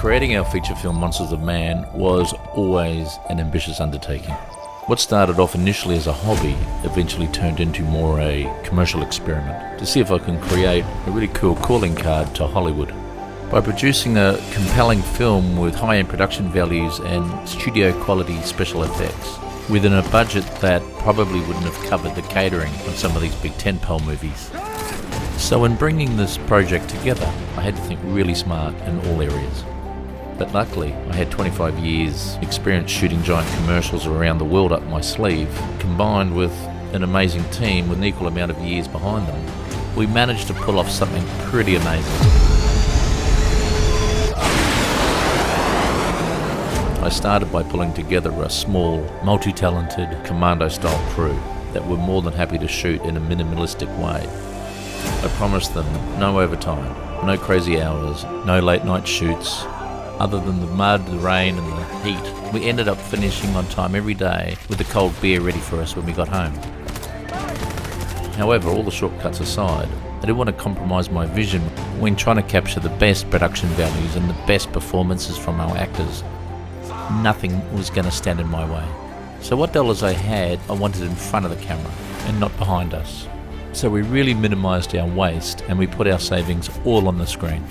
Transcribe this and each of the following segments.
Creating our feature film Monsters of Man was always an ambitious undertaking. What started off initially as a hobby eventually turned into more a commercial experiment to see if I can create a really cool calling card to Hollywood. By producing a compelling film with high-end production values and studio quality special effects, within a budget that probably wouldn't have covered the catering on some of these big tentpole movies. So in bringing this project together, I had to think really smart in all areas. But luckily, I had 25 years experience shooting giant commercials around the world up my sleeve, combined with an amazing team with an equal amount of years behind them. We managed to pull off something pretty amazing. I started by pulling together a small, multi-talented, commando-style crew that were more than happy to shoot in a minimalistic way. I promised them no overtime, no crazy hours, no late night shoots. Other than the mud, the rain and the heat, we ended up finishing on time every day with a cold beer ready for us when we got home. However, all the shortcuts aside, I didn't want to compromise my vision when trying to capture the best production values and the best performances from our actors. Nothing was going to stand in my way. So what dollars I had, I wanted in front of the camera and not behind us. So we really minimised our waste and we put our savings all on the screen.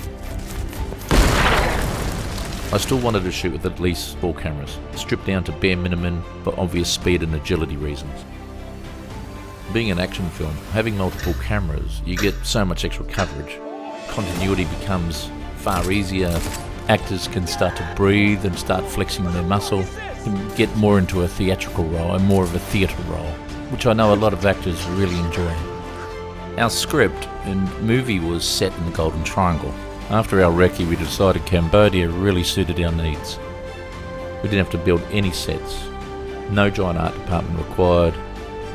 I still wanted to shoot with at least 4 cameras, stripped down to bare minimum for obvious speed and agility reasons. Being an action film, having multiple cameras, you get so much extra coverage. Continuity becomes far easier, actors can start to breathe and start flexing their muscle, and get more into a theatrical role and more of a theatre role, which I know a lot of actors really enjoy. Our script and movie was set in the Golden Triangle. After our recce, we decided Cambodia really suited our needs. We didn't have to build any sets, no giant art department required,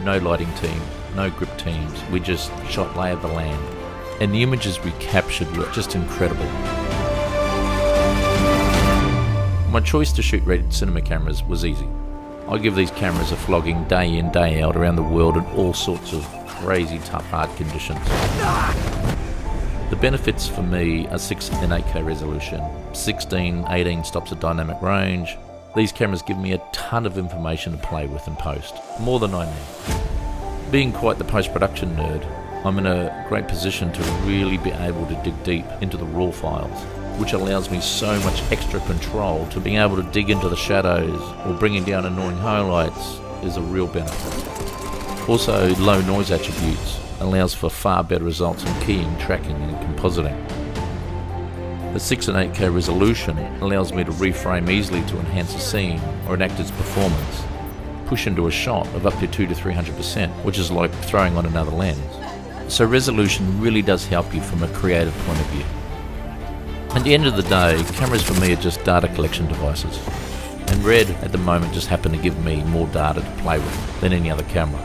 no lighting team, no grip teams. We just shot lay of the land, and the images we captured were just incredible. My choice to shoot rated cinema cameras was easy. I give these cameras a flogging day in, day out around the world in all sorts of crazy tough hard conditions. The benefits for me are 6 and 8K resolution, 16, 18 stops of dynamic range. These cameras give me a ton of information to play with in post, more than I need. Being quite the post-production nerd, I'm in a great position to really be able to dig deep into the raw files, which allows me so much extra control to being able to dig into the shadows or bringing down annoying highlights is a real benefit. Also, low noise attributes allows for far better results in keying, tracking and compositing. The 6 and 8K resolution allows me to reframe easily to enhance a scene or an actor's performance, push into a shot of up to 200 to 300%, which is like throwing on another lens. So resolution really does help you from a creative point of view. At the end of the day, cameras for me are just data collection devices, and Red at the moment just happen to give me more data to play with than any other camera.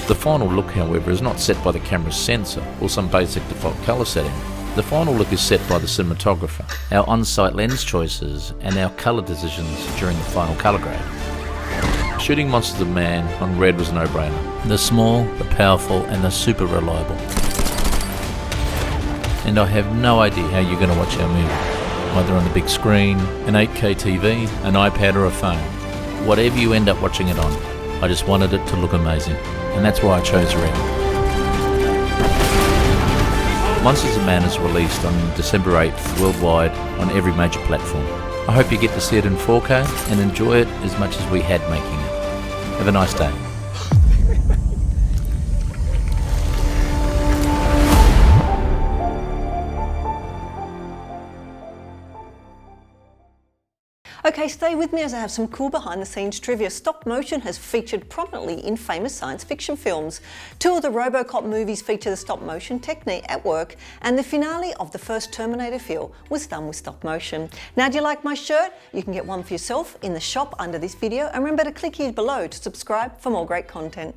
The final look, however, is not set by the camera's sensor or some basic default colour setting. The final look is set by the cinematographer, our on-site lens choices and our colour decisions during the final colour grade. Shooting Monsters of Man on Red was a no-brainer. They're small, they're powerful and they're super reliable. And I have no idea how you're going to watch our movie, either on the big screen, an 8K TV, an iPad or a phone. Whatever you end up watching it on, I just wanted it to look amazing. And that's why I chose Red. Monsters of Man is released on December 8th worldwide on every major platform. I hope you get to see it in 4K and enjoy it as much as we had making it. Have a nice day. Okay, stay with me as I have some cool behind-the-scenes trivia. Stop motion has featured prominently in famous science fiction films. 2 of the RoboCop movies feature the stop motion technique at work, and the finale of the first Terminator film was done with stop motion. Now, do you like my shirt? You can get one for yourself in the shop under this video, and remember to click here below to subscribe for more great content.